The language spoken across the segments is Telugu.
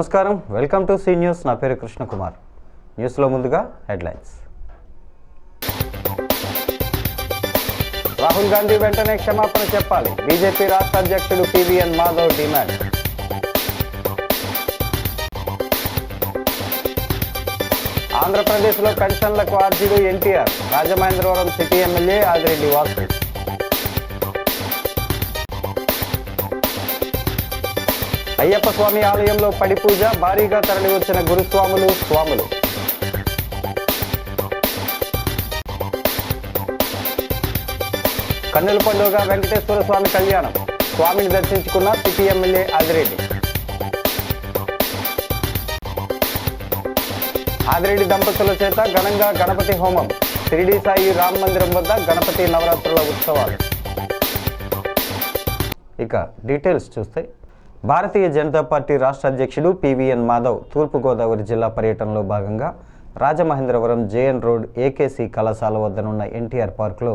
నమస్కారం, వెల్కమ్ టు సి న్యూస్. నా పేరు కృష్ణకుమార్. న్యూస్లో ముందుగా హెడ్లైన్స్. రాహుల్ గాంధీ వెంటనే క్షమాపణ చెప్పాలి, బీజేపీ రాష్ట్ర అధ్యక్షుడు పివిఎన్ మాధవ్ డిమాండ్. ఆంధ్రప్రదేశ్లో పెన్షన్లకు ఆర్జీడు ఎన్టీఆర్, రాజమహేంద్రవరం సిటీ ఎమ్మెల్యే ఆదిరెడ్డి వాసు. అయ్యప్ప స్వామి ఆలయంలో పడి పూజ, భారీగా తరలి వచ్చిన గురుస్వాములు స్వాములు. కన్నుల పండుగ వెంకటేశ్వర స్వామి కళ్యాణం, స్వామిని దర్శించుకున్న సిటీ ఎమ్మెల్యే ఆదిరెడ్డి. ఆదిరెడ్డి దంపతుల చేత ఘనంగా గణపతి హోమం, షిరిడి సాయి రామ మందిరం వద్ద గణపతి నవరాత్రుల ఉత్సవాలు. ఇక డీటెయిల్స్ చూస్తే, భారతీయ జనతా పార్టీ రాష్ట్ర అధ్యక్షుడు పివిఎన్ మాధవ్ తూర్పుగోదావరి జిల్లా పర్యటనలో భాగంగా రాజమహేంద్రవరం జేఎన్ రోడ్ ఏకేసీ కళాశాల వద్దనున్న ఎన్టీఆర్ పార్కులో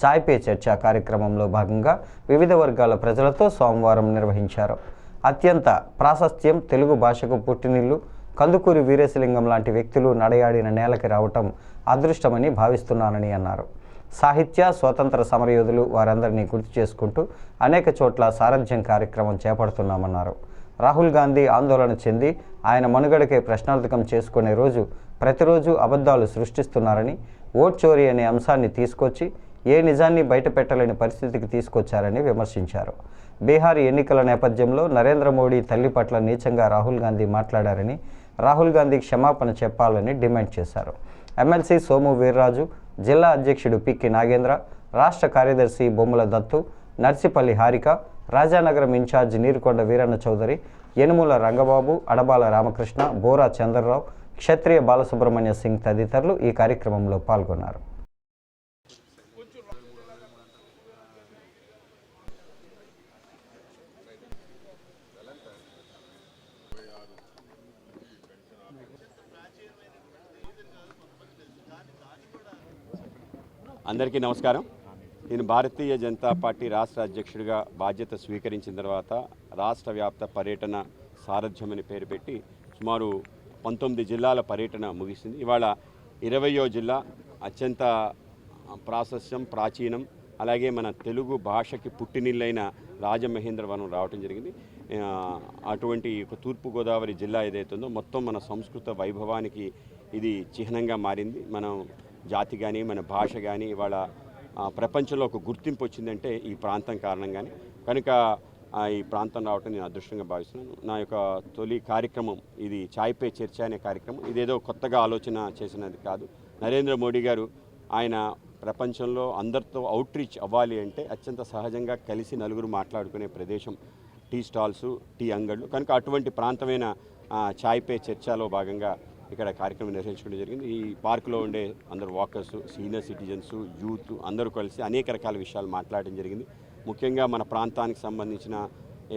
చాయ్ పే చర్చ కార్యక్రమంలో భాగంగా వివిధ వర్గాల ప్రజలతో సోమవారం నిర్వహించారు. అత్యంత ప్రాశస్త్యం తెలుగు భాషకు పుట్టినిల్లు కందుకూరి వీరేశలింగం లాంటి వ్యక్తులు నడయాడిన నేలకి రావటం అదృష్టమని భావిస్తున్నానని అన్నారు. సాహిత్య స్వాతంత్ర సమరయోధులు వారందరినీ గుర్తు చేసుకుంటూ అనేక చోట్ల సారథ్యం కార్యక్రమం చేపడుతున్నామన్నారు. రాహుల్ గాంధీ ఆందోళన చెంది ఆయన మనుగడకే ప్రశ్నార్థకం చేసుకునే రోజు ప్రతిరోజు అబద్ధాలు సృష్టిస్తున్నారని, ఓట్ చోరీ అనే అంశాన్ని తీసుకొచ్చి ఏ నిజాన్ని బయటపెట్టలేని పరిస్థితికి తీసుకొచ్చారని విమర్శించారు. బీహార్ ఎన్నికల నేపథ్యంలో నరేంద్ర మోడీ తల్లి పట్ల నీచంగా రాహుల్ గాంధీ మాట్లాడారని, రాహుల్ గాంధీ క్షమాపణ చెప్పాలని డిమాండ్ చేశారు. ఎమ్మెల్సీ సోము వీర్రాజు, జిల్లా అధ్యక్షుడు పిక్కి నాగేంద్ర, రాష్ట్ర కార్యదర్శి బొమ్మల దత్తు, నర్సిపల్లి హారిక, రాజానగరం ఇన్ఛార్జ్ నీరుకొండ వీరన్న చౌదరి, యనుమల రంగబాబు, అడబాల రామకృష్ణ, బోరా చంద్రరావు, క్షత్రియ బాలసుబ్రహ్మణ్య సింగ్ తదితరులు ఈ కార్యక్రమంలో పాల్గొన్నారు. అందరికీ నమస్కారం. నేను భారతీయ జనతా పార్టీ రాష్ట్ర అధ్యక్షుడిగా బాధ్యత స్వీకరించిన తర్వాత రాష్ట్ర వ్యాప్త పర్యటన సారథ్యం అని పేరు పెట్టి సుమారు 19 జిల్లాల పర్యటన ముగిసింది. ఇవాళ 20వ జిల్లా అత్యంత ప్రాశస్త్యం ప్రాచీనం అలాగే మన తెలుగు భాషకి పుట్టినిల్లైన రాజమహేంద్రవరం రావడం జరిగింది. అటువంటి తూర్పుగోదావరి జిల్లా ఏదైతుందో మొత్తం మన సంస్కృత వైభవానికి ఇది చిహ్నంగా మారింది. మనం జాతి కానీ మన భాష కానీ ఇవాళ ప్రపంచంలో ఒక గుర్తింపు వచ్చిందంటే ఈ ప్రాంతం కారణంగానే. కనుక ఈ ప్రాంతం రావటం నేను అదృష్టంగా భావిస్తున్నాను. నా యొక్క తొలి కార్యక్రమం ఇది చాయ్ పే చర్చ అనే కార్యక్రమం. ఇదేదో కొత్తగా ఆలోచన చేసినది కాదు. నరేంద్ర మోడీ గారు ఆయన ప్రపంచంలో అందరితో అవుట్ రీచ్ అవ్వాలి అంటే అత్యంత సహజంగా కలిసి నలుగురు మాట్లాడుకునే ప్రదేశం టీ స్టాల్స్, టీ అంగళ్ళు. కనుక అటువంటి ప్రాంతమైన చాయ్ పే చర్చలో భాగంగా ఇక్కడ కార్యక్రమం నిర్వహించుకోవడం జరిగింది. ఈ పార్కులో ఉండే అందరు వాకర్స్, సీనియర్ సిటిజన్స్, యూత్ అందరూ కలిసి అనేక రకాల విషయాలు మాట్లాడడం జరిగింది. ముఖ్యంగా మన ప్రాంతానికి సంబంధించిన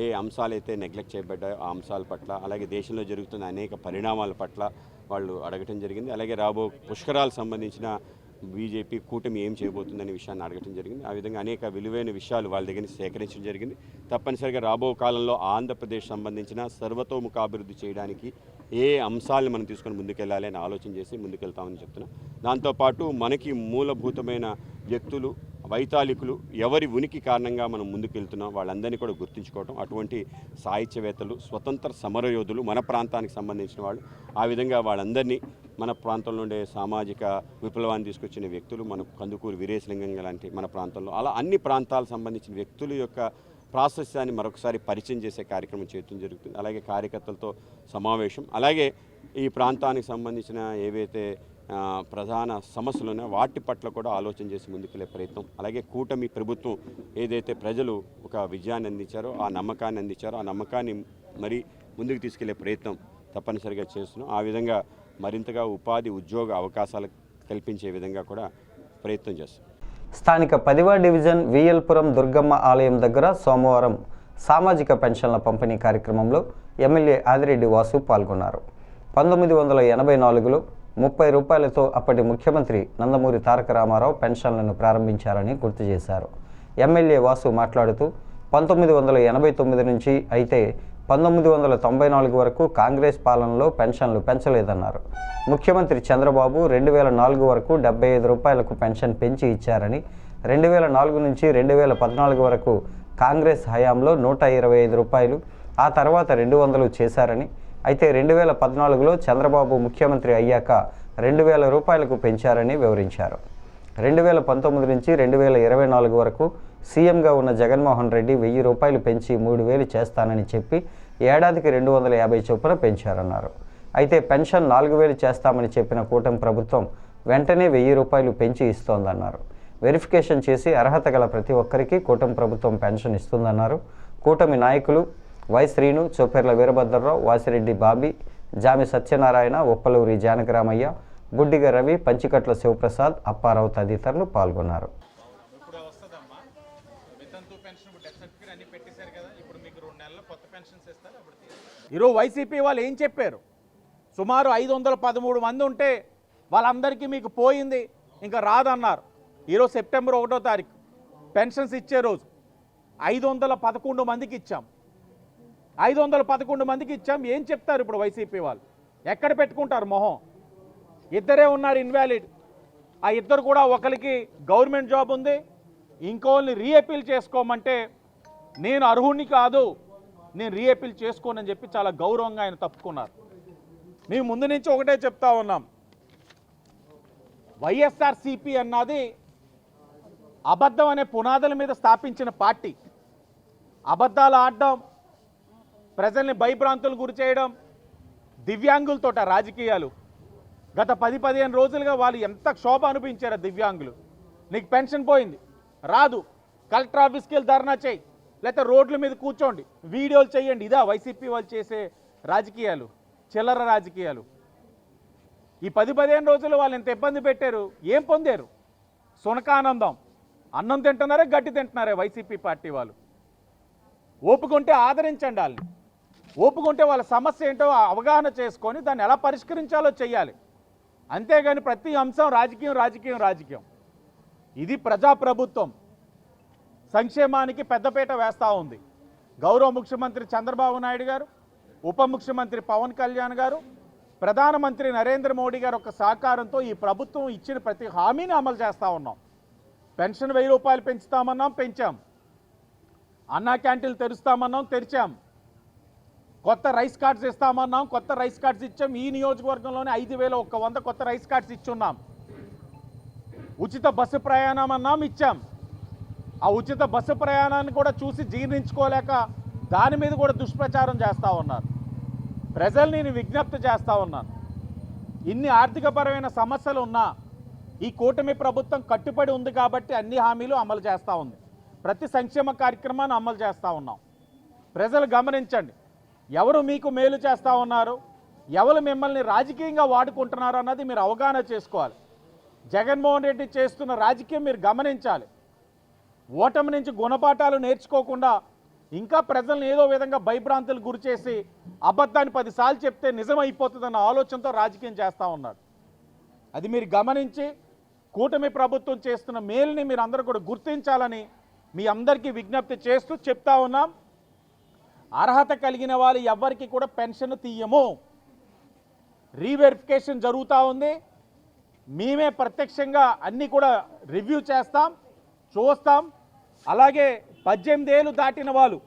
ఏ అంశాలైతే నెగ్లెక్ట్ చేయబడ్డాయో ఆ అంశాల పట్ల, అలాగే దేశంలో జరుగుతున్న అనేక పరిణామాల పట్ల వాళ్ళు అడగటం జరిగింది. అలాగే రాబో పుష్కరాలకు సంబంధించిన బీజేపీ కూటమి ఏం చేయబోతుందనే విషయాన్ని అడగటం జరిగింది. ఆ విధంగా అనేక విలువైన విషయాలు వాళ్ళ దగ్గర నుంచి సేకరించడం జరిగింది. తప్పనిసరిగా రాబో కాలంలో ఆంధ్రప్రదేశ్ సంబంధించిన సర్వతోముఖాభివృద్ధి చేయడానికి ఏ అంశాలను మనం తీసుకొని ముందుకెళ్ళాలి అని ఆలోచన చేసి ముందుకెళ్తామని చెప్తున్నాం. దాంతోపాటు మనకి మూలభూతమైన వ్యక్తులు, వైతాళికులు ఎవరి ఉనికి కారణంగా మనం ముందుకెళ్తున్నాం వాళ్ళందరినీ కూడా గుర్తించుకోవటం, అటువంటి సాహిత్యవేత్తలు, స్వతంత్ర సమరయోధులు మన ప్రాంతానికి సంబంధించిన వాళ్ళు, ఆ విధంగా వాళ్ళందరినీ మన ప్రాంతంలో ఉండే సామాజిక విప్లవాన్ని తీసుకొచ్చిన వ్యక్తులు, మన కందుకూరి వీరేశలింగం లాంటి మన ప్రాంతంలో అలా అన్ని ప్రాంతాలకు సంబంధించిన వ్యక్తుల యొక్క ప్రాశస్త్యాన్ని మరొకసారి పరిచయం చేసే కార్యక్రమం చేయడం జరుగుతుంది. అలాగే కార్యకర్తలతో సమావేశం, అలాగే ఈ ప్రాంతానికి సంబంధించిన ఏవైతే ప్రధాన సమస్యలు ఉన్నాయో వాటి పట్ల కూడా ఆలోచన చేసి ముందుకెళ్లే ప్రయత్నం, అలాగే కూటమి ప్రభుత్వం ఏదైతే ప్రజలు ఒక విజయాన్ని అందించారో ఆ నమ్మకాన్ని అందించారో ఆ నమ్మకాన్ని మరి ముందుకు తీసుకెళ్లే ప్రయత్నం తప్పనిసరిగా చేస్తున్నాం. ఆ విధంగా మరింతగా ఉపాధి ఉద్యోగ అవకాశాలు కల్పించే విధంగా కూడా ప్రయత్నం చేస్తాం. స్థానిక 10వ డివిజన్ విఎల్పురం దుర్గమ్మ ఆలయం దగ్గర సోమవారం సామాజిక పెన్షన్ల పంపిణీ కార్యక్రమంలో ఎమ్మెల్యే ఆదిరెడ్డి వాసు పాల్గొన్నారు. 1984లో 30 రూపాయలతో అప్పటి ముఖ్యమంత్రి నందమూరి తారక రామారావు పెన్షన్లను ప్రారంభించారని గుర్తు చేశారు. ఎమ్మెల్యే వాసు మాట్లాడుతూ 1989 నుంచి అయితే 1994 వరకు కాంగ్రెస్ పాలనలో పెన్షన్లు పెంచలేదన్నారు. ముఖ్యమంత్రి చంద్రబాబు 2004 వరకు 75 రూపాయలకు పెన్షన్ పెంచి ఇచ్చారని, 2004 నుంచి 2014 వరకు కాంగ్రెస్ హయాంలో 125 రూపాయలు, ఆ తర్వాత 200 చేశారని, అయితే 2014లో చంద్రబాబు ముఖ్యమంత్రి అయ్యాక 2000 రూపాయలకు పెంచారని వివరించారు. 2019 నుంచి 2024 వరకు సీఎంగా ఉన్న జగన్మోహన్ రెడ్డి 1000 రూపాయలు పెంచి 3000 చేస్తానని చెప్పి ఏడాదికి 250 చొప్పున పెంచారన్నారు. అయితే పెన్షన్ 4000 చేస్తామని చెప్పిన కూటమి ప్రభుత్వం వెంటనే 1000 రూపాయలు పెంచి ఇస్తోందన్నారు. వెరిఫికేషన్ చేసి అర్హత గల ప్రతి ఒక్కరికి కూటమి ప్రభుత్వం పెన్షన్ ఇస్తుందన్నారు. కూటమి నాయకులు వై శ్రీను, చొప్పెర్ల వీరభద్రరావు, వాసిరెడ్డి బాబీ, జామి సత్యనారాయణ, ఉప్పలూరి జానకరామయ్య, బుడ్డిగ రవి, పంచికట్ల శివప్రసాద్, అప్పారావు తదితరులు పాల్గొన్నారు. ఈరోజు వైసీపీ వాళ్ళు ఏం చెప్పారు? సుమారు 513 మంది ఉంటే వాళ్ళందరికీ మీకు పోయింది, ఇంకా రాదన్నారు. ఈరోజు సెప్టెంబర్ 1వ తారీఖు పెన్షన్స్ ఇచ్చే రోజు 511 మందికి ఇచ్చాం. 511 మందికి ఇచ్చాం. ఏం చెప్తారు ఇప్పుడు వైసీపీ వాళ్ళు? ఎక్కడ పెట్టుకుంటారు మొహం? ఇద్దరే ఉన్నారు ఇన్వాలిడ్. ఆ ఇద్దరు కూడా ఒకరికి గవర్నమెంట్ జాబ్ ఉంది, ఇంకోళ్ళని రీఅపీల్ చేసుకోమంటే నేను అర్హుణ్ణి కాదు, నేను రీఅపీల్ చేసుకోనని చెప్పి చాలా గౌరవంగా ఆయన తప్పుకున్నారు. మేము ముందు నుంచి ఒకటే చెప్తా ఉన్నాం, వైఎస్ఆర్సీపీ అన్నది అబద్ధం అనే పునాదుల మీద స్థాపించిన పార్టీ. అబద్ధాలు ఆడడం, ప్రజల్ని భయభ్రాంతులు గురి చేయడం, దివ్యాంగులతోట రాజకీయాలు. గత 10-15 రోజులుగా వాళ్ళు ఎంత క్షోభ అనిపించారు దివ్యాంగులు. నీకు పెన్షన్ పోయింది, రాదు, కలెక్టర్ ఆఫీస్కి వెళ్ళి ధర్నా చేయి, లేకపోతే రోడ్ల మీద కూర్చోండి, వీడియోలు చేయండి. ఇదా వైసీపీ వాళ్ళు చేసే రాజకీయాలు? చిల్లర రాజకీయాలు. ఈ 10-15 రోజులు వాళ్ళు ఎంత ఇబ్బంది పెట్టారు, ఏం పొందారు? సునకానందం. అన్నం తింటున్నారే, గడ్డి తింటున్నారే వైసీపీ పార్టీ వాళ్ళు. ఓపుకుంటే ఆదరించండి వాళ్ళని. ఓపుకుంటే వాళ్ళ సమస్య ఏంటో అవగాహన చేసుకొని దాన్ని ఎలా పరిష్కరించాలో చెయ్యాలి. అంతేగాని ప్రతి అంశం రాజకీయం రాజకీయం రాజకీయం. ఇది ప్రజాప్రభుత్వం. సంక్షేమానికి పెద్దపీట వేస్తూ ఉంది. గౌరవ ముఖ్యమంత్రి చంద్రబాబు నాయుడు గారు, ఉప ముఖ్యమంత్రి పవన్ కళ్యాణ్ గారు, ప్రధానమంత్రి నరేంద్ర మోడీ గారు ఒక సహకారంతో ఈ ప్రభుత్వం ఇచ్చిన ప్రతి హామీని అమలు చేస్తూ ఉన్నాం. పెన్షన్ 1000 రూపాయలు పెంచుతామన్నాం, పెంచాం. అన్నా క్యాంటీన్లు తెరుస్తామన్నాం, తెరిచాం. కొత్త రైస్ కార్డ్స్ ఇస్తామన్నాం, కొత్త రైస్ కార్డ్స్ ఇచ్చాం. ఈ నియోజకవర్గంలోనే 5100 కొత్త రైస్ కార్డ్స్ ఇచ్చున్నాం. ఉచిత బస్సు ప్రయాణం అన్నాం, ఇచ్చాం. ఆ ఉచిత బస్సు ప్రయాణాన్ని కూడా చూసి జీర్ణించుకోలేక దాని మీద కూడా దుష్ప్రచారం చేస్తూ ఉన్నారు. ప్రజల్ని నేను విజ్ఞప్తి చేస్తూ ఉన్నాను, ఇన్ని ఆర్థికపరమైన సమస్యలు ఉన్నా ఈ కూటమి ప్రభుత్వం కట్టుబడి ఉంది కాబట్టి అన్ని హామీలు అమలు చేస్తూ ఉంది. ప్రతి సంక్షేమ కార్యక్రమాన్ని అమలు చేస్తూ ఉన్నాం. ప్రజలు గమనించండి, ఎవరు మీకు మేలు చేస్తూ ఉన్నారు, ఎవరు మిమ్మల్ని రాజకీయంగా వాడుకుంటున్నారు అన్నది మీరు అవగాహన చేసుకోవాలి. జగన్మోహన్ రెడ్డి చేస్తున్న రాజకీయం మీరు గమనించాలి. ఓటమి నుంచి గుణపాఠాలు నేర్చుకోకుండా ఇంకా ప్రజలను ఏదో విధంగా భయభ్రాంతులు గురి చేసి అబద్ధాన్ని 10 సార్లు చెప్తే నిజమైపోతుందన్న ఆలోచనతో రాజకీయం చేస్తూ ఉన్నారు. అది మీరు గమనించి కూటమి ప్రభుత్వం చేస్తున్న మేలుని మీరు అందరూ కూడా గుర్తించాలని మీ అందరికీ విజ్ఞప్తి చేస్తూ చెప్తా ఉన్నాం. అర్హత కలిగిన వాళ్ళు ఎవ్వరికి కూడా పెన్షన్ తీయము. రీవెరిఫికేషన్ జరుగుతూ ఉంది. మేమే ప్రత్యక్షంగా అన్నీ కూడా రివ్యూ చేస్తాం, చూస్తాం. అలాగే 18 ఏళ్ళు దాటిన వాళ్ళు,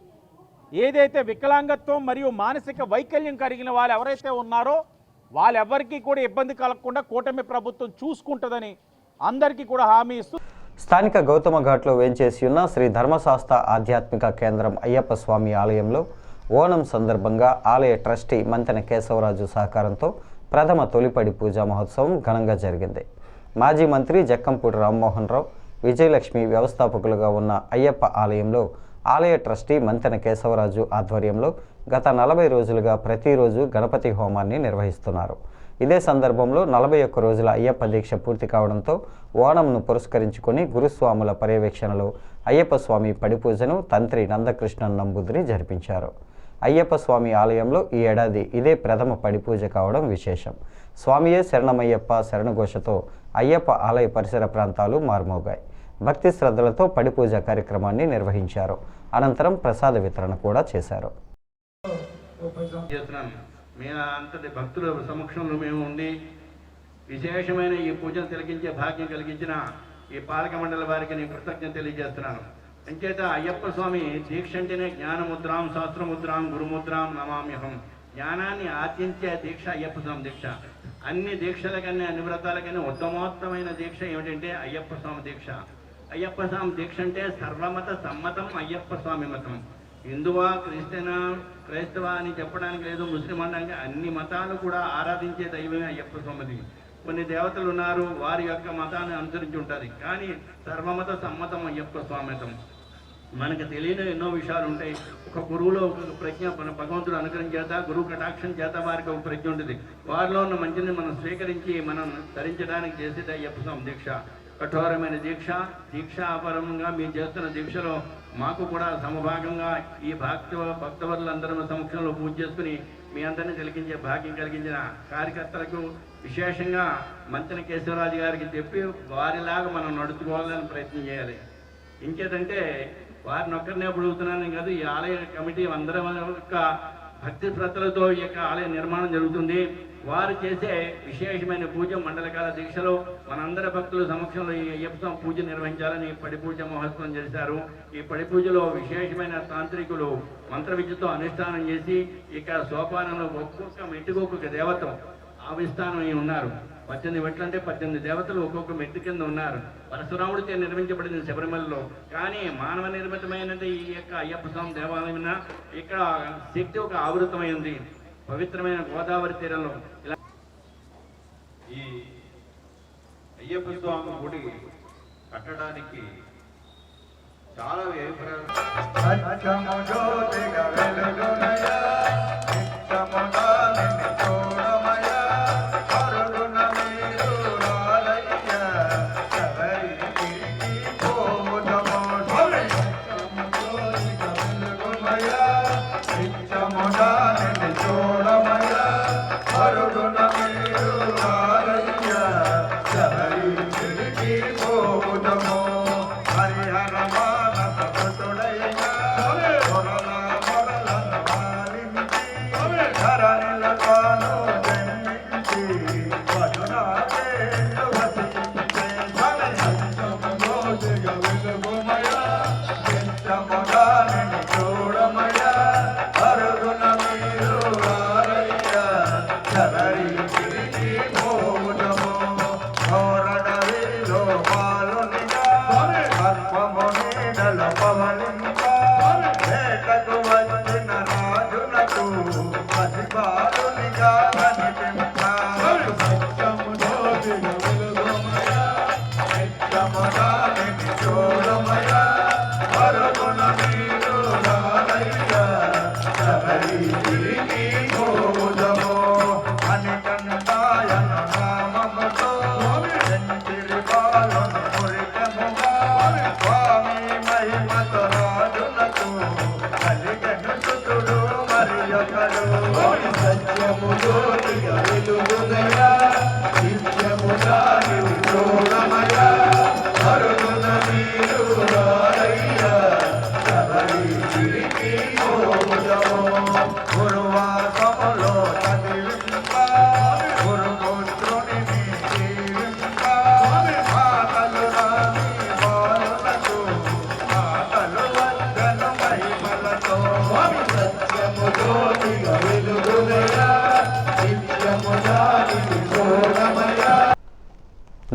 ఏదైతే వికలాంగత్వం మరియు మానసిక వైకల్యం కలిగిన వాళ్ళు ఎవరైతే ఉన్నారో వాళ్ళెవ్వరికీ కూడా ఇబ్బంది కలగకుండా కూటమి ప్రభుత్వం చూసుకుంటుందని అందరికీ కూడా హామీ ఇస్తూ స్థానిక గౌతమ ఘాట్లో వేంచేసి ఉన్న శ్రీ ధర్మశాస్త్ర ఆధ్యాత్మిక కేంద్రం అయ్యప్ప స్వామి ఆలయంలో ఓణం సందర్భంగా ఆలయ ట్రస్టీ మంతెన కేశవరాజు సహకారంతో ప్రథమ తొలిపడి పూజా మహోత్సవం ఘనంగా జరిగింది. మాజీ మంత్రి జక్కంపూడి రామ్మోహన్ రావు, విజయలక్ష్మి వ్యవస్థాపకులుగా ఉన్న అయ్యప్ప ఆలయంలో ఆలయ ట్రస్టీ మంతెన కేశవరాజు ఆధ్వర్యంలో గత 40 రోజులుగా ప్రతిరోజు గణపతి హోమాన్ని నిర్వహిస్తున్నారు. ఇదే సందర్భంలో 41 రోజుల అయ్యప్ప దీక్ష పూర్తి కావడంతో ఓణంను పురస్కరించుకొని గురుస్వాముల పర్యవేక్షణలో అయ్యప్ప స్వామి పడిపూజను తంత్రి నందకృష్ణన్ నంబూదిరి జరిపించారు. అయ్యప్ప స్వామి ఆలయంలో ఈ ఏడాది ఇదే ప్రథమ పడిపూజ కావడం విశేషం. స్వామియే శరణమయ్యప్ప శరణఘోషతో అయ్యప్ప ఆలయ పరిసర ప్రాంతాలు మార్మోగాయి. భక్తి శ్రద్ధలతో పడిపూజ కార్యక్రమాన్ని నిర్వహించారు. అనంతరం ప్రసాద వితరణ కూడా చేశారు. చేస్తున్నాను. మీ అంతటి భక్తుల సమక్షంలో మేము ఉండి విశేషమైన ఈ పూజను తిలకించే భాగ్యం కలిగించిన ఈ పాలక మండలి వారికి నేను కృతజ్ఞత తెలియజేస్తున్నాను. అంచేత అయ్యప్ప స్వామి దీక్ష అంటేనే జ్ఞానముద్రాం శాస్త్రముద్రాం గురుముద్రాం నమామ్యహం. జ్ఞానాన్ని ఆర్జించే దీక్ష అయ్యప్ప స్వామి దీక్ష. అన్ని దీక్షల కన్నా అన్ని వ్రతాల కన్నా ఉత్తమోత్తమైన దీక్ష ఏమిటంటే అయ్యప్ప స్వామి దీక్ష. అయ్యప్ప స్వామి దీక్ష అంటే సర్వమత సమ్మతం అయ్యప్ప స్వామి మతం. హిందువా క్రైస్తవ అని చెప్పడానికి లేదు, ముస్లిం అనడానికి అన్ని మతాలు కూడా ఆరాధించే దైవమే అయ్యప్ప స్వామిది. కొన్ని దేవతలు ఉన్నారు, వారి యొక్క మతాన్ని అనుసరించి ఉంటుంది, కానీ సర్వమత సమ్మతం అయ్యప్ప స్వామితం. మనకు తెలియని ఎన్నో విషయాలు ఉంటాయి. ఒక గురువులో ఒక ప్రజ్ఞ మన భగవంతుడు అనుగ్రహం చేత, గురువు కటాక్షం చేత వారికి ఒక ప్రజ్ఞ ఉంటుంది. వారిలో ఉన్న మంచిని మనం స్వీకరించి మనం ధరించడానికి చేసేది అయ్యప్ప స్వామి దీక్ష. కఠోరమైన దీక్ష. దీక్షాపరంగా మేము చేస్తున్న దీక్షలో మాకు కూడా సమభాగంగా ఈ భక్తవర్లందరూ సమక్షంలో పూజ చేసుకుని మీ అందరినీ తిలకించే భాగ్యం కలిగించిన కార్యకర్తలకు, విశేషంగా మంత్రి కేశవరాజు గారికి చెప్పి వారిలాగా మనం నడుచుకోవాలని ప్రయత్నం చేయాలి. ఇంకేదంటే వారిని ఒక్కరినే అడుగుతున్నాను కాదు, ఈ ఆలయ కమిటీ అందరం యొక్క భక్తి శ్రద్ధలతో ఈ యొక్క ఆలయ నిర్మాణం జరుగుతుంది. వారు చేసే విశేషమైన పూజ మండలకాల దీక్షలో మనందరి భక్తుల సమక్షంలో ఈ అయ్యప్ప స్వామి పూజ నిర్వహించాలని పడి పూజ మహోత్సవం చేశారు. ఈ పడి పూజలో విశేషమైన తాంత్రికులు మంత్ర విద్యతో అనుష్ఠానం చేసి ఇక సోపానంలో ఒక్కొక్క మెట్టుకు ఒక్కొక్క దేవత ఆవిష్ఠానం ఉన్నారు. 18 మెట్లు అంటే 18 దేవతలు ఒక్కొక్క మెట్టు కింద ఉన్నారు. పరశురాముడితో నిర్మించబడింది శబరిమలలో. కానీ మానవ నిర్మితమైనది ఈ యొక్క అయ్యప్ప స్వామి దేవాలయం ఇక్కడ శక్తి ఒక ఆవృతమైంది పవిత్రమైన గోదావరి తీరంలో. ఇలా ఈ అయ్యప్ప స్వామి గుడి కట్టడానికి చాలా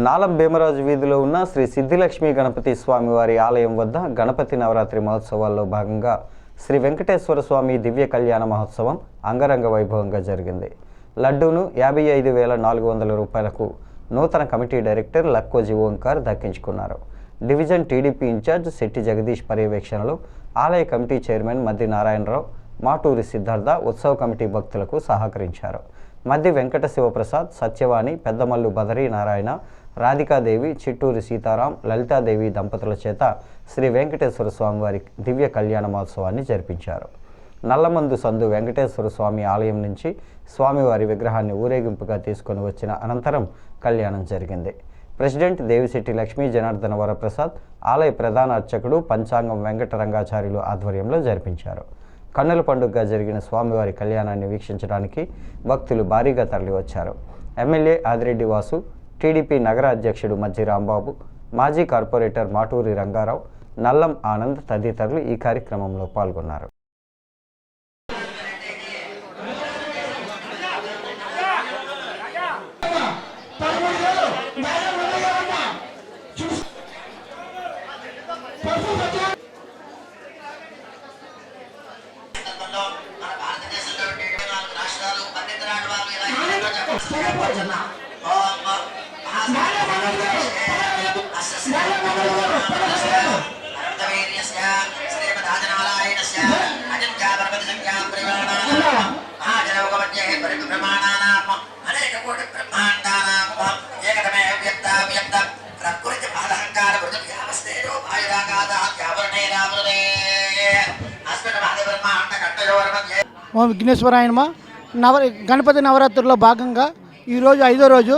నాలం భీమరాజు వీధిలో ఉన్న శ్రీ సిద్ధిలక్ష్మి గణపతి స్వామివారి ఆలయం వద్ద గణపతి నవరాత్రి మహోత్సవాల్లో భాగంగా శ్రీ వెంకటేశ్వర స్వామి దివ్య కళ్యాణ మహోత్సవం అంగరంగ వైభవంగా జరిగింది. లడ్డూను 55,400 రూపాయలకు నూతన కమిటీ డైరెక్టర్ లక్కోజీ ఓంకార్ దక్కించుకున్నారు. Division TDP incharge Shetty Jagadish పర్యవేక్షణలో ఆలయ కమిటీ చైర్మన్ మద్ది నారాయణరావు, మాటూరి సిద్ధార్థ ఉత్సవ కమిటీ భక్తులకు సహకరించారు. మద్ది వెంకట శివప్రసాద్, సత్యవాణి, పెద్దమల్లు బదరీ నారాయణ, రాధికాదేవి, చిట్టూరి సీతారాం, లలితాదేవి దంపతుల చేత శ్రీ వెంకటేశ్వర స్వామివారి దివ్య కళ్యాణ మహోత్సవాన్ని జరిపించారు. నల్లమందు సందు వెంకటేశ్వర స్వామి ఆలయం నుంచి స్వామివారి విగ్రహాన్ని ఊరేగింపుగా తీసుకొని వచ్చిన అనంతరం కళ్యాణం జరిగింది. ప్రెసిడెంట్ దేవిశెట్టి లక్ష్మీ జనార్దన వరప్రసాద్, ఆలయ ప్రధాన అర్చకుడు పంచాంగం వెంకటరంగాచార్యులు ఆధ్వర్యంలో జరిపించారు. కన్నుల పండుగగా జరిగిన స్వామివారి కళ్యాణాన్ని వీక్షించడానికి భక్తులు భారీగా తరలివచ్చారు. ఎమ్మెల్యే ఆదిరెడ్డి వాసు, టీడీపీ నగర అధ్యక్షుడు మజ్జి రాంబాబు, మాజీ కార్పొరేటర్ మాటూరి రంగారావు, నల్లం ఆనంద్ తదితరులు ఈ కార్యక్రమంలో పాల్గొన్నారు. ఓం విఘ్నేశ్వరాయనమ. గణపతి నవరాత్రుల్లో భాగంగా ఈరోజు 5వ రోజు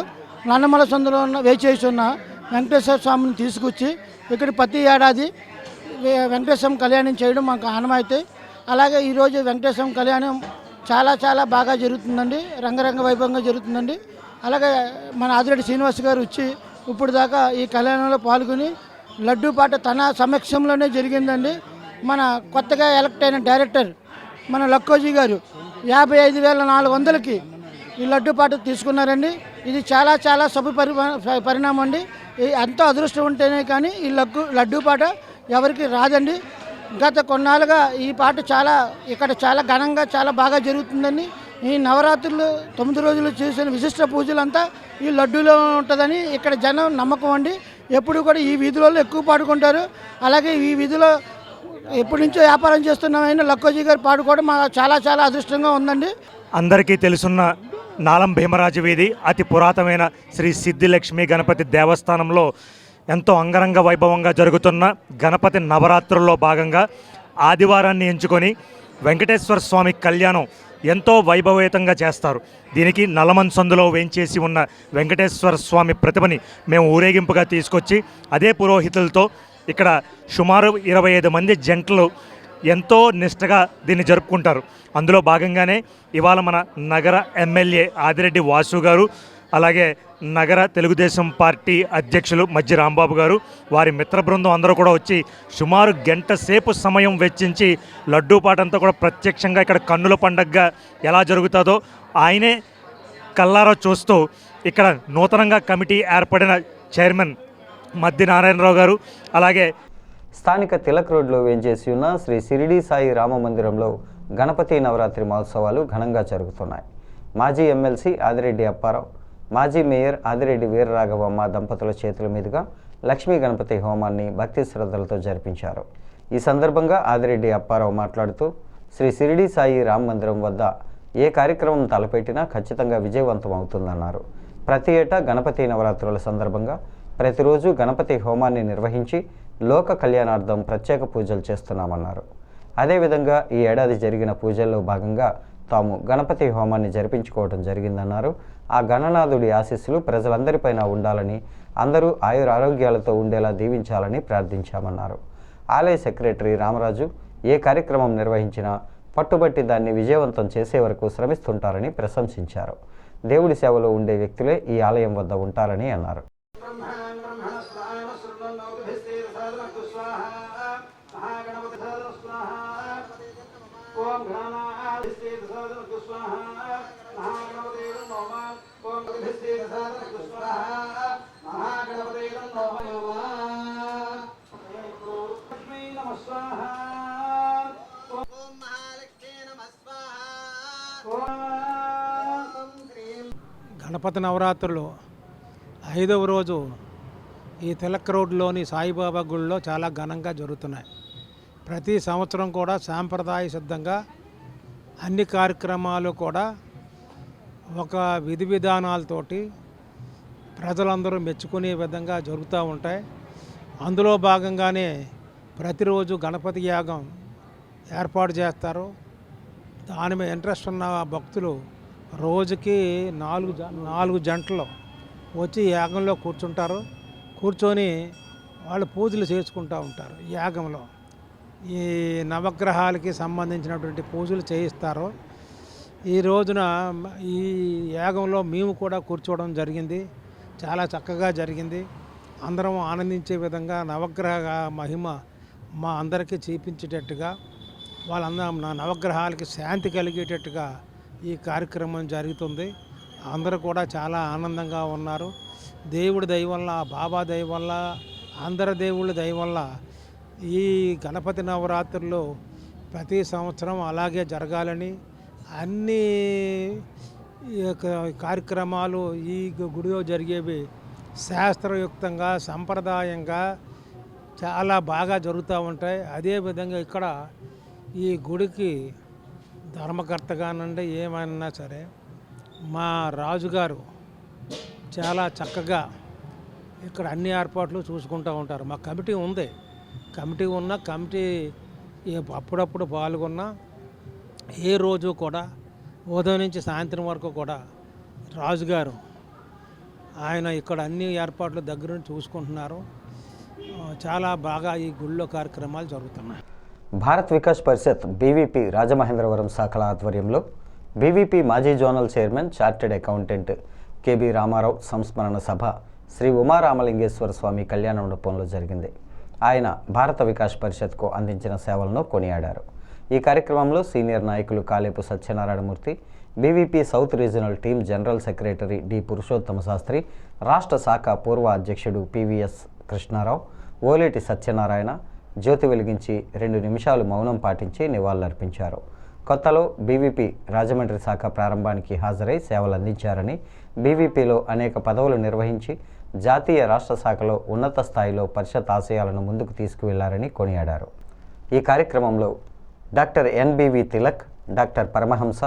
నన్నమల సందులో ఉన్న వేచేసి ఉన్న వెంకటేశ్వర స్వామిని తీసుకొచ్చి ఇక్కడ ప్రతి ఏడాది వెంకటేశ్వరం కళ్యాణం చేయడం మాకు ఆనవాయితీ. అలాగే ఈరోజు వెంకటేశ్వరం కళ్యాణం చాలా బాగా జరుగుతుందండి, రంగరంగ వైభవంగా జరుగుతుందండి. అలాగే మన ఆదిరెడ్డి శ్రీనివాస్ గారు వచ్చి ఇప్పుడు దాకా ఈ కళ్యాణంలో పాల్గొని లడ్డూ పాట తన సమక్షంలోనే జరిగిందండి. మన కొత్తగా ఎలక్ట్ అయిన డైరెక్టర్ మన లక్కోజీ గారు 55,400కి ఈ లడ్డూ పాట తీసుకున్నారండి. ఇది చాలా శుభ పరిణామం అండి. ఎంతో అదృష్టం ఉంటేనే కానీ ఈ లడ్డూ పాట ఎవరికి రాదండి. గత కొన్నాళ్ళుగా ఈ పాట ఇక్కడ చాలా ఘనంగా చాలా బాగా జరుగుతుందండి. ఈ నవరాత్రులు 9 రోజులు చేసిన విశిష్ట పూజలంతా ఈ లడ్డూలో ఉంటుందని ఇక్కడ జనం నమ్మకం అండి. ఎప్పుడు కూడా ఈ వీధిలో ఎక్కువ పాడుకుంటారు. అలాగే ఈ వీధిలో ఎప్పటి నుంచో వ్యాపారం చేస్తున్నామైనా లక్కోజీ గారు పాడుకోవడం మాకు చాలా అదృష్టంగా ఉందండి. అందరికీ తెలుసున్న నాలం భీమరాజు వీధి అతి పురాతనమైన శ్రీ సిద్ధిలక్ష్మి గణపతి దేవస్థానంలో ఎంతో అంగరంగ వైభవంగా జరుగుతున్న గణపతి నవరాత్రుల్లో భాగంగా ఆదివారాన్ని ఎంచుకొని వెంకటేశ్వర స్వామి కళ్యాణం ఎంతో వైభవేతంగా చేస్తారు. దీనికి నల్లమన్ సందులో వేంచేసి ఉన్న వెంకటేశ్వర స్వామి ప్రతిమని మేము ఊరేగింపుగా తీసుకొచ్చి అదే పురోహితులతో ఇక్కడ సుమారు 25 మంది జంటలు ఎంతో నిష్టగా దీన్ని జరుపుకుంటారు. అందులో భాగంగానే ఇవాళ మన నగర ఎమ్మెల్యే ఆదిరెడ్డి వాసు గారు, అలాగే నగర తెలుగుదేశం పార్టీ అధ్యక్షులు మజ్జి రాంబాబు గారు, వారి మిత్ర బృందం అందరూ కూడా వచ్చి సుమారు గంట సేపు సమయం వెచ్చించి లడ్డూ పాటంతా కూడా ప్రత్యక్షంగా ఇక్కడ కన్నుల పండగగా ఎలా జరుగుతుందో ఆయనే కల్లారా చూస్తూ ఇక్కడ నూతనంగా కమిటీ ఏర్పడిన చైర్మన్ మద్ది నారాయణరావు గారు, అలాగే స్థానిక తిలక్ రోడ్లో వేంచేసి ఉన్న శ్రీ షిరిడి సాయి రామ మందిరంలో గణపతి నవరాత్రి మహోత్సవాలు ఘనంగా జరుగుతున్నాయి. మాజీ ఎమ్మెల్సీ ఆదిరెడ్డి అప్పారావు, మాజీ మేయర్ ఆదిరెడ్డి వీరరాఘవమ్మ దంపతుల చేతుల మీదుగా లక్ష్మీ గణపతి హోమాన్ని భక్తి శ్రద్ధలతో జరిపించారు. ఈ సందర్భంగా ఆదిరెడ్డి అప్పారావు మాట్లాడుతూ శ్రీ షిరిడి సాయి రామ మందిరం వద్ద ఏ కార్యక్రమం తలపెట్టినా ఖచ్చితంగా విజయవంతం అవుతుందన్నారు. ప్రతి ఏటా గణపతి నవరాత్రుల సందర్భంగా ప్రతిరోజు గణపతి హోమాన్ని నిర్వహించి లోక కళ్యాణార్థం ప్రత్యేక పూజలు చేస్తున్నామన్నారు. అదేవిధంగా ఈ ఏడాది జరిగిన పూజల్లో భాగంగా తాము గణపతి హోమాన్ని జరిపించుకోవడం జరిగిందన్నారు. ఆ గణనాథుడి ఆశీస్సులు ప్రజలందరిపైన ఉండాలని, అందరూ ఆయురారోగ్యాలతో ఉండేలా దీవించాలని ప్రార్థించామన్నారు. ఆలయ సెక్రటరీ రామరాజు ఏ కార్యక్రమం నిర్వహించినా పట్టుబట్టి దాన్ని విజయవంతం చేసే వరకు శ్రమిస్తుంటారని ప్రశంసించారు. దేవుడి సేవలో ఉండే వ్యక్తులే ఈ ఆలయం వద్ద ఉంటారని అన్నారు. గణపతి నవరాత్రులు 5వ రోజు ఈ తిలక్ రోడ్లోని సాయిబాబా గుడిలో చాలా ఘనంగా జరుగుతున్నాయి. ప్రతి సంవత్సరం కూడా సాంప్రదాయ సిద్ధంగా అన్ని కార్యక్రమాలు కూడా ఒక విధి విధానాలతోటి ప్రజలందరూ మెచ్చుకునే విధంగా జరుగుతూ ఉంటాయి. అందులో భాగంగానే ప్రతిరోజు గణపతి యాగం ఏర్పాటు చేస్తారు. దాని మీద ఇంట్రెస్ట్ ఉన్న భక్తులు రోజుకి 4 జంటలు వచ్చి యాగంలో కూర్చుంటారు. కూర్చొని వాళ్ళు పూజలు చేసుకుంటూ ఉంటారు. యాగంలో ఈ నవగ్రహాలకి సంబంధించినటువంటి పూజలు చేయిస్తారో ఈ రోజున ఈ యాగంలో మేము కూడా కూర్చోవడం జరిగింది. చాలా చక్కగా జరిగింది. అందరం ఆనందించే విధంగా నవగ్రహ మహిమ మా అందరికీ చూపించేటట్టుగా వాళ్ళందరం నవగ్రహాలకి శాంతి కలిగేటట్టుగా ఈ కార్యక్రమం జరుగుతుంది. అందరూ కూడా చాలా ఆనందంగా ఉన్నారు. దేవుడి దయ వల్ల, బాబా దయ వల్ల, అందరి దేవుళ్ళ దయ వల్ల ఈ గణపతి నవరాత్రుల్లో ప్రతి సంవత్సరం అలాగే జరగాలని అన్ని ఈ యొక్క కార్యక్రమాలు ఈ గుడిలో జరిగేవి శాస్త్రయుక్తంగా సంప్రదాయంగా చాలా బాగా జరుగుతూ ఉంటాయి. అదేవిధంగా ఇక్కడ ఈ గుడికి ధర్మకర్తగానండి ఏమైనా సరే మా రాజుగారు చాలా చక్కగా ఇక్కడ అన్ని ఏర్పాట్లు చూసుకుంటూ ఉంటారు. మా కమిటీ ఉంది. కమిటీ ఉన్న కమిటీ అప్పుడప్పుడు పాల్గొన్న ఏ రోజు కూడా ఉదయం నుంచి సాయంత్రం వరకు కూడా రాజుగారు ఆయన ఇక్కడ అన్ని ఏర్పాట్లు దగ్గర నుంచి చూసుకుంటున్నారు. చాలా బాగా ఈ గుళ్ళో కార్యక్రమాలు జరుగుతున్నాయి. భారత్ వికాస్ పరిషత్ బీవీపీ రాజమహేంద్రవరం శాఖల ఆధ్వర్యంలో బీవీపీ మాజీ zonal chairman chartered accountant K B Ramarao సంస్మరణ సభ శ్రీ ఉమారామలింగేశ్వర స్వామి కళ్యాణ మండపంలో జరిగింది. ఆయన భారత వికాస్ పరిషత్కు అందించిన సేవలను కొనియాడారు. ఈ కార్యక్రమంలో సీనియర్ నాయకులు Kalepu Satyanarayanamurthy, BVP south regional team general secretary D Purushottama Sastry, రాష్ట్ర శాఖ పూర్వ అధ్యక్షుడు పివిఎస్ కృష్ణారావు, ఓలేటి సత్యనారాయణ జ్యోతి వెలిగించి 2 నిమిషాలు మౌనం పాటించి నివాళులర్పించారు. కొత్తలో బీవీపీ రాజమండ్రి శాఖ ప్రారంభానికి హాజరై సేవలు అందించారని, బీవీపీలో అనేక పదవులు నిర్వహించి జాతీయ రాష్ట్ర శాఖలో ఉన్నత స్థాయిలో పరిషత్ ఆశయాలను ముందుకు తీసుకువెళ్లారని కొనియాడారు. ఈ కార్యక్రమంలో doctor NBV Tilak, doctor Paramahamsa,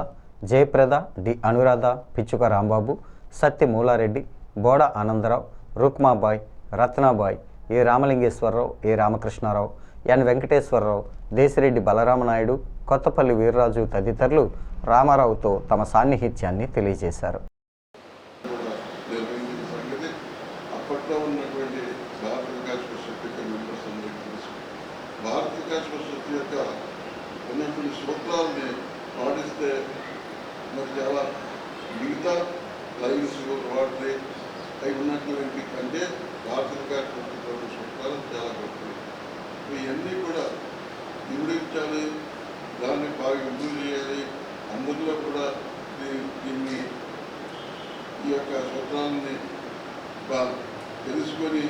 Jayaprada, D Anuradha, Pichchuka Rambabu, Satti Moola Reddy, బోడ ఆనందరావు, రుక్మాబాయ్, రత్నాబాయ్, ఏ రామలింగేశ్వరరావు, ఏ రామకృష్ణారావు, ఎన్ వెంకటేశ్వరరావు, దేశిరెడ్డి బలరామనాయుడు, కొత్తపల్లి వీర్రాజు తదితరులు రామారావుతో తమ సాన్నిహిత్యాన్ని తెలియజేశారు. అప్పట్లో ఉన్నటువంటి భారత వికాస్ పరిషత్ యొక్క మెంబర్స్ అందరికీ తెలుసు. భారత వికాస్ పరిషత్ యొక్క ఉన్నటువంటి సూత్రాలని పాటిస్తే మరి చాలా మిగతా లైన్స్ వాటిని అవి ఉన్నటువంటి కంటే భారత వికాస్ పరిషత్ సూత్రాలు చాలా గొప్పవి. ఇవన్నీ కూడా వివరించాలి, దాన్ని బాగా ఇంప్రూవ్ చేయాలి. అందరిలో కూడా దీన్ని ఈ యొక్క సూత్రాలని తెలుసుకొని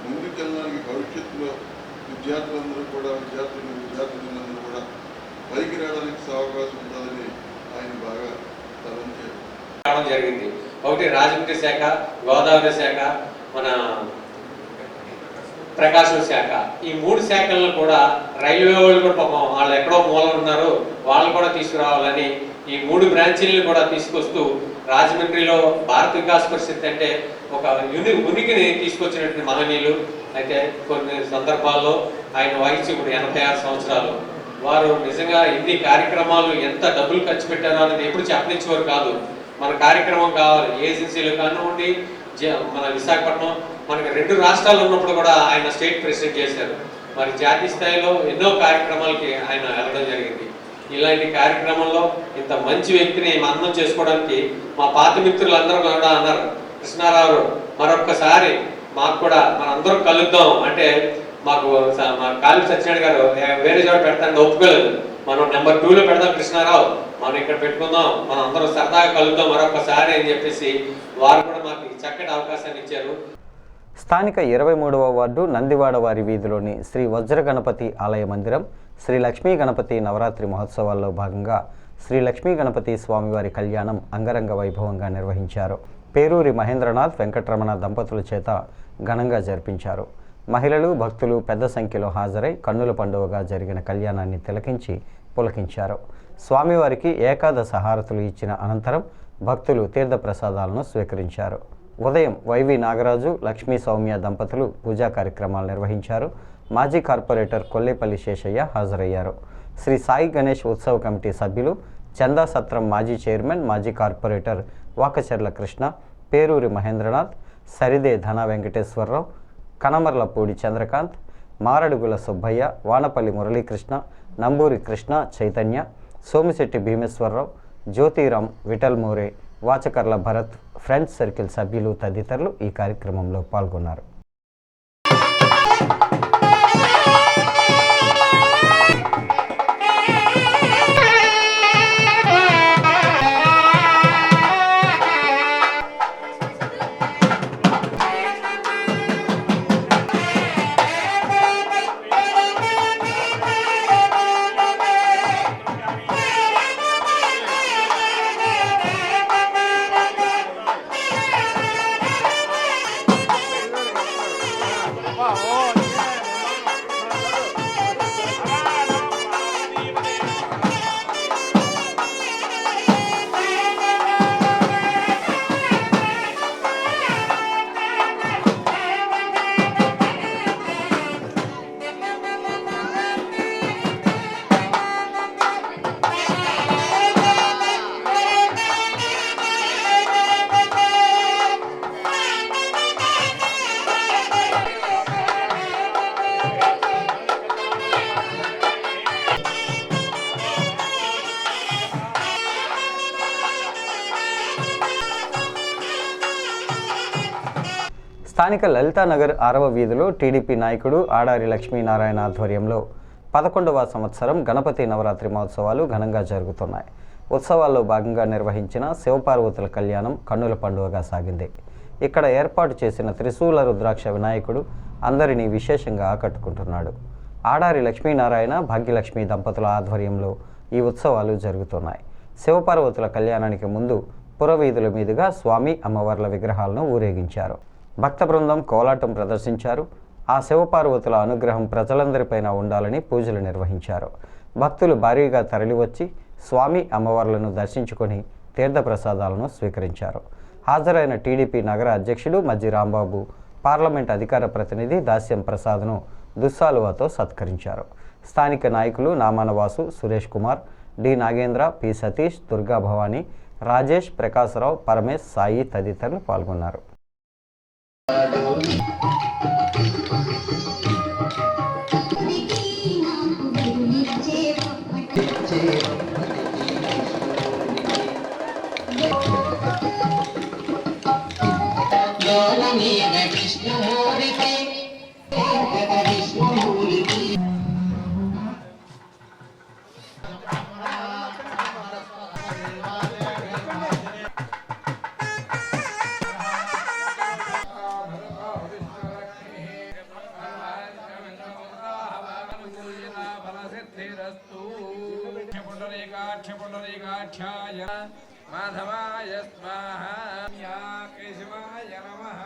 ముందుకెళ్ళడానికి భవిష్యత్తులో విద్యార్థులందరూ కూడా విద్యార్థులందరూ కూడా పైకి రావడానికి అవకాశం ఉంటుందని ఆయన బాగా తలంచారు. జరిగింది. ఒకటి రాజమండ్రి శాఖ, గోదావరి శాఖ, మన ప్రకాశం శాఖ, ఈ 3 శాఖలను కూడా రైల్వే వాళ్ళు కూడా పాపం వాళ్ళు ఎక్కడో మూల ఉన్నారు, వాళ్ళు కూడా తీసుకురావాలని ఈ 3 బ్రాంచీలను కూడా తీసుకొస్తూ రాజమండ్రిలో భారత వికాస్ పరిషత్ అంటే ఒక ఉనికిని తీసుకొచ్చినటువంటి మహనీయులు. అయితే కొన్ని సందర్భాల్లో ఆయన వయసు ఇప్పుడు 86 సంవత్సరాలు. వారు నిజంగా ఇన్ని కార్యక్రమాలు ఎంత డబ్బులు ఖర్చు పెట్టారో అనేది ఎప్పుడు చెప్పనిచ్చేవారు కాదు. మన కార్యక్రమం కావాలి, ఏజెన్సీలు కానివ్వండి, మన విశాఖపట్నం, మనకి 2 రాష్ట్రాలు ఉన్నప్పుడు కూడా ఆయన స్టేట్ ప్రెసిడెంట్ చేశారు. మరి జాతీయ స్థాయిలో ఎన్నో కార్యక్రమాలకి ఆయన వెళ్ళడం జరిగింది. ఇలాంటి కార్యక్రమంలో ఇంత మంచి వ్యక్తిని అందం చేసుకోవడానికి మా పాత మిత్రులందరూ కూడా అన్నారు, కృష్ణారావు మరొక్కసారి మాకు కూడా మనందరం కలుద్దాం అంటే మాకు మా కాళీ సత్యనారాయణ గారు వేరే చోట పెడతాను ఒప్పుకోలేదు. మనం నెంబర్ 2లో పెడదాం కృష్ణారావు, మనం ఇక్కడ పెట్టుకుందాం, మనం అందరం సరదాగా కలుద్దాం మరొకసారి అని చెప్పేసి వారు కూడా మాకు చక్కటి అవకాశాన్ని ఇచ్చారు. స్థానిక 23వ వార్డు నందివాడ వారి వీధిలోని శ్రీ వజ్ర గణపతి ఆలయ మందిరం శ్రీ లక్ష్మీ గణపతి నవరాత్రి మహోత్సవాల్లో భాగంగా శ్రీ లక్ష్మీ గణపతి స్వామివారి కళ్యాణం అంగరంగ వైభవంగా నిర్వహించారు. పేరూరి మహేంద్రనాథ్, వెంకటరమణ దంపతుల చేత ఘనంగా జరిపించారు. మహిళలు, భక్తులు పెద్ద సంఖ్యలో హాజరై కన్నుల పండుగగా జరిగిన కళ్యాణాన్ని తిలకించి పులకించారు. స్వామివారికి ఏకాదశ హారతులు ఇచ్చిన అనంతరం భక్తులు తీర్థప్రసాదాలను స్వీకరించారు. ఉదయం వైవి నాగరాజు, లక్ష్మీ సౌమ్య దంపతులు పూజా కార్యక్రమాలు నిర్వహించారు. మాజీ కార్పొరేటర్ కొల్లేపల్లి శేషయ్య హాజరయ్యారు. శ్రీ సాయి గణేష్ ఉత్సవ కమిటీ సభ్యులు, చందా సత్రం మాజీ చైర్మన్, మాజీ కార్పొరేటర్ వాకచర్ల కృష్ణ, పేరూరి మహేంద్రనాథ్, సరిదే ధన వెంకటేశ్వరరావు, కనమర్లపూడి చంద్రకాంత్, మారడుగుల సుబ్బయ్య, వానపల్లి మురళీకృష్ణ, నంబూరి కృష్ణ చైతన్య, సోమిశెట్టి భీమేశ్వరరావు, జ్యోతిరామ్, విఠల్ మోరే, వాచకర్ల భరత్, ఫ్రెండ్స్ సర్కిల్ సభ్యులు తదితరులు ఈ కార్యక్రమంలో పాల్గొన్నారు. స్థానిక లలితానగర్ 6వ వీధిలో టీడీపీ నాయకుడు ఆడారి లక్ష్మీనారాయణ ఆధ్వర్యంలో 11వ సంవత్సరం గణపతి నవరాత్రి మహోత్సవాలు ఘనంగా జరుగుతున్నాయి. ఉత్సవాల్లో భాగంగా నిర్వహించిన శివపార్వతుల కళ్యాణం కన్నుల పండుగగా సాగింది. ఇక్కడ ఏర్పాటు చేసిన త్రిశూల రుద్రాక్ష వినాయకుడు అందరినీ విశేషంగా ఆకట్టుకుంటున్నాడు. ఆడారి లక్ష్మీనారాయణ, భాగ్యలక్ష్మి దంపతుల ఆధ్వర్యంలో ఈ ఉత్సవాలు జరుగుతున్నాయి. శివపార్వతుల కళ్యాణానికి ముందు పురవీధుల మీదుగా స్వామి అమ్మవార్ల విగ్రహాలను ఊరేగించారు. భక్త బృందం కోలాటం ప్రదర్శించారు. ఆ శివపార్వతుల అనుగ్రహం ప్రజలందరిపైన ఉండాలని పూజలు నిర్వహించారు. భక్తులు భారీగా తరలివచ్చి స్వామి అమ్మవార్లను దర్శించుకొని తీర్థప్రసాదాలను స్వీకరించారు. హాజరైన టీడీపీ నగర అధ్యక్షుడు మజ్జి రాంబాబు, పార్లమెంట్ అధికార ప్రతినిధి దాస్యం ప్రసాద్ను దుస్సాలువాతో సత్కరించారు. స్థానిక నాయకులు నామానవాసు, సురేష్ కుమార్, డి నాగేంద్ర, పి సతీష్, దుర్గా భవానీ, రాజేష్, ప్రకాశరావు, పరమేశ్, సాయి తదితరులు పాల్గొన్నారు. మాధవాయ స్వాహా, కేశవాయ నమః,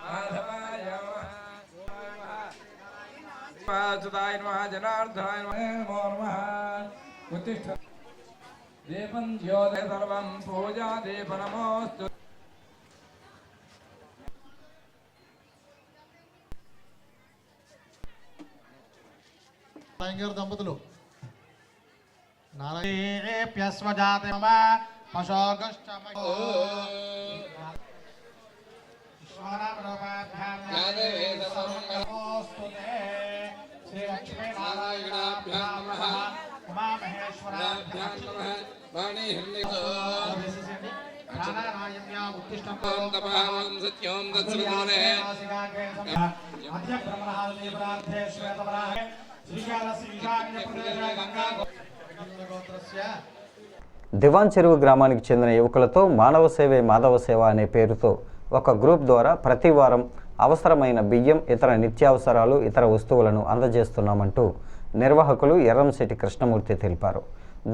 మాధవాయ నమః, జనార్దనాయ నమః. ఉత్తిష్ట దీపం జ్యోతి సర్వం పూజా దీపనమోస్తు. దంపతులు దివాన్ చెరువు గ్రామానికి చెందిన యువకులతో మానవ సేవే మాధవ సేవ అనే పేరుతో ఒక గ్రూప్ ద్వారా ప్రతి వారం అవసరమైన బియ్యం, ఇతర నిత్యావసరాలు, ఇతర వస్తువులను అందజేస్తున్నామంటూ నిర్వాహకులు ఎర్రంశెట్టి కృష్ణమూర్తి తెలిపారు.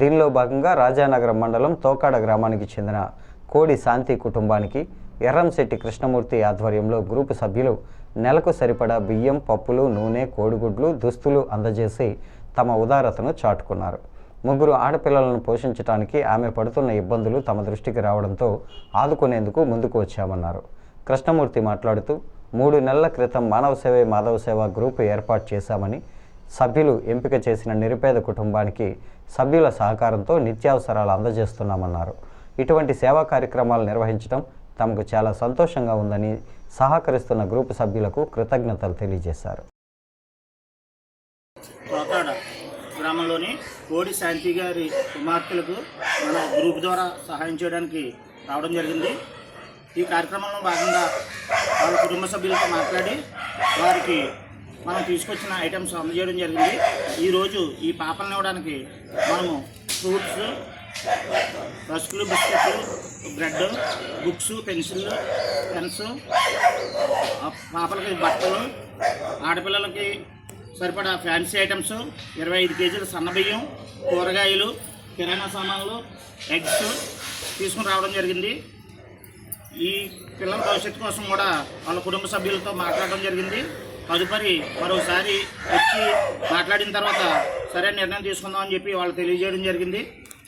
దీనిలో భాగంగా రాజానగరం మండలం తోకాడ గ్రామానికి చెందిన కోడి శాంతి కుటుంబానికి ఎర్రంశెట్టి కృష్ణమూర్తి ఆధ్వర్యంలో గ్రూపు సభ్యులు నెలకు సరిపడా బియ్యం, పప్పులు, నూనె, కోడిగుడ్లు, దుస్తులు అందజేసి తమ ఉదారతను చాటుకున్నారు. 3 ఆడపిల్లలను పోషించడానికి ఆమె పడుతున్న ఇబ్బందులు తమ దృష్టికి రావడంతో ఆదుకునేందుకు ముందుకు వచ్చామన్నారు. కృష్ణమూర్తి మాట్లాడుతూ 3 నెలల క్రితం మానవ సేవే మాధవ సేవ గ్రూపు ఏర్పాటు చేశామని, సభ్యులు ఎంపిక చేసిన నిరుపేద కుటుంబానికి సభ్యుల సహకారంతో నిత్యావసరాలు అందజేస్తున్నామన్నారు. ఇటువంటి సేవా కార్యక్రమాలు నిర్వహించడం తమకు చాలా సంతోషంగా ఉందని సహకరిస్తున్న గ్రూపు సభ్యులకు కృతజ్ఞతలు తెలియజేశారు. తోకాడ గ్రామంలోని కోడి శాంతి గారి కుమార్తెలకు మన గ్రూప్ ద్వారా సహాయం చేయడానికి రావడం జరిగింది. ఈ కార్యక్రమంలో భాగంగా వాళ్ళ కుటుంబ సభ్యులతో మాట్లాడి వారికి మనం తీసుకొచ్చిన ఐటమ్స్ అందజేయడం జరిగింది. ఈరోజు ఈ పాపలను ఇవ్వడానికి మనము ఫ్రూట్స్, రస్కులు, బిస్కెట్లు, బ్రెడ్, బుక్స్, పెన్సిళ్ళు, పెన్స్, పాపలకి బట్టలు, ఆడపిల్లలకి సరిపడా ఫ్యాన్సీ ఐటమ్స్, 25 కేజీల సన్నబియ్యం, కూరగాయలు, కిరాణా సామాన్లు, ఎగ్స్ తీసుకుని రావడం జరిగింది. ఈ పిల్లల భవిష్యత్తు కోసం కూడా వాళ్ళ కుటుంబ సభ్యులతో మాట్లాడడం జరిగింది. తదుపరి మరోసారి వచ్చి మాట్లాడిన తర్వాత సరైన నిర్ణయం తీసుకుందామని చెప్పి వాళ్ళు తెలియజేయడం జరిగింది.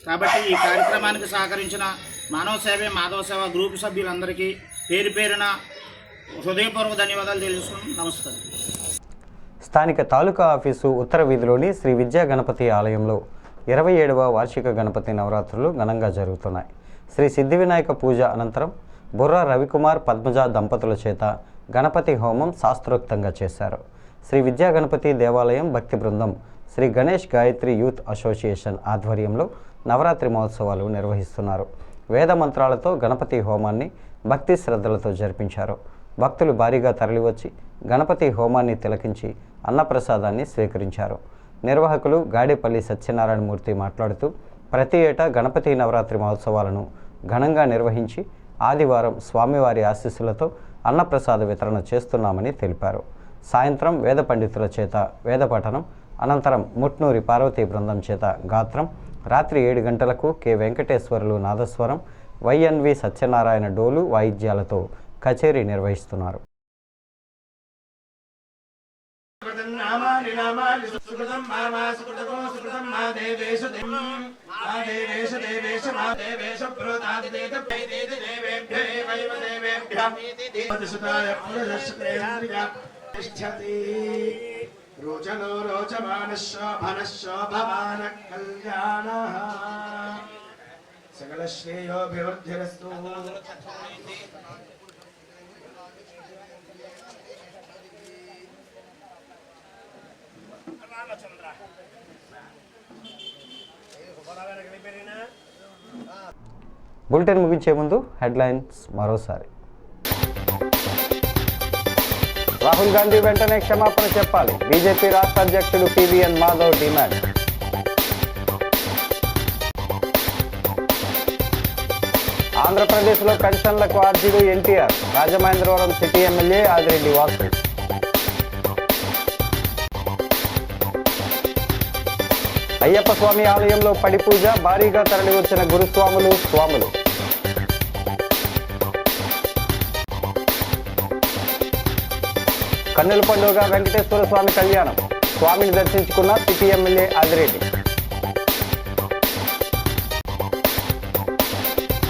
కాబట్టి ఈ కార్యక్రమానికి సహకరించిన మానవ సేవే మాధవ సేవ గ్రూప్ సభ్యులందరికీ పేరు పేరున హృదయపూర్వక ధన్యవాదాలు తెలుసుకుని నమస్కారం. స్థానిక తాలూకా ఆఫీసు ఉత్తర వీధిలోని శ్రీ విద్యా గణపతి ఆలయంలో 27వ వార్షిక గణపతి నవరాత్రులు ఘనంగా జరుగుతున్నాయి. శ్రీ సిద్ధి వినాయక పూజ అనంతరం బుర్రా రవికుమార్, పద్మజ దంపతుల చేత గణపతి హోమం శాస్త్రోక్తంగా చేశారు. శ్రీ విద్యా గణపతి దేవాలయం భక్తి బృందం శ్రీ గణేష్ గాయత్రి యూత్ అసోసియేషన్ ఆధ్వర్యంలో నవరాత్రి మహోత్సవాలు నిర్వహిస్తున్నారు. వేద మంత్రాలతో గణపతి హోమాన్ని భక్తి శ్రద్ధలతో జరిపించారు. భక్తులు భారీగా తరలివచ్చి గణపతి హోమాన్ని తిలకించి అన్నప్రసాదాన్ని స్వీకరించారు. నిర్వాహకులు గాడేపల్లి సత్యనారాయణమూర్తి మాట్లాడుతూ ప్రతి ఏటా గణపతి నవరాత్రి మహోత్సవాలను ఘనంగా నిర్వహించి ఆదివారం స్వామివారి ఆశీస్సులతో అన్నప్రసాద వితరణ చేస్తున్నామని తెలిపారు. సాయంత్రం వేద పండితుల చేత వేద పఠనం, అనంతరం ముట్నూరి పార్వతీ బృందం చేత గాత్రం, రాత్రి 7 గంటలకు కె వెంకటేశ్వర్లు నాదస్వరం, వైఎన్వి సత్యనారాయణ డోలు వాయిద్యాలతో కచేరీ నిర్వహిస్తున్నారు. रोचनो रोचमानः शोभनः शोभमानः कल्याणः सकलश्रेयोभिवृद्धिरस्तु. బులెటిన్ ముగించే ముందు హెడ్లైన్స్ మరోసారి. రాహుల్ గాంధీ వెంటనే క్షమాపణ చెప్పాలి, బీజేపీ రాష్ట్ర అధ్యక్షుడు పివిఎన్ మాధవ్ డిమాండ్. ఆంధ్రప్రదేశ్లో పెన్షన్లకు ఆర్జీలు ఎన్టీఆర్, రాజమహేంద్రవరం సిటీ ఎమ్మెల్యే ఆదిరెడ్డి వాసు. అయ్యప్ప స్వామి ఆలయంలో పడి పూజ, భారీగా తరలి వచ్చిన గురుస్వాములు, స్వాములు. కన్నుల పండుగ వెంకటేశ్వర స్వామి కళ్యాణం, స్వామిని దర్శించుకున్న సిటీ ఎమ్మెల్యే ఆదిరెడ్డి.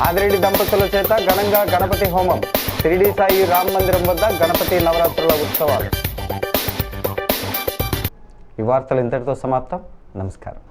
ఆదిరెడ్డి దంపతుల చేత ఘనంగా గణపతి హోమం, షిరిడి సాయి రామ మందిరం వద్ద గణపతి నవరాత్రుల ఉత్సవాలు. ఈ వార్తలు ఇంతటితో సమాప్తం. నమస్కారం.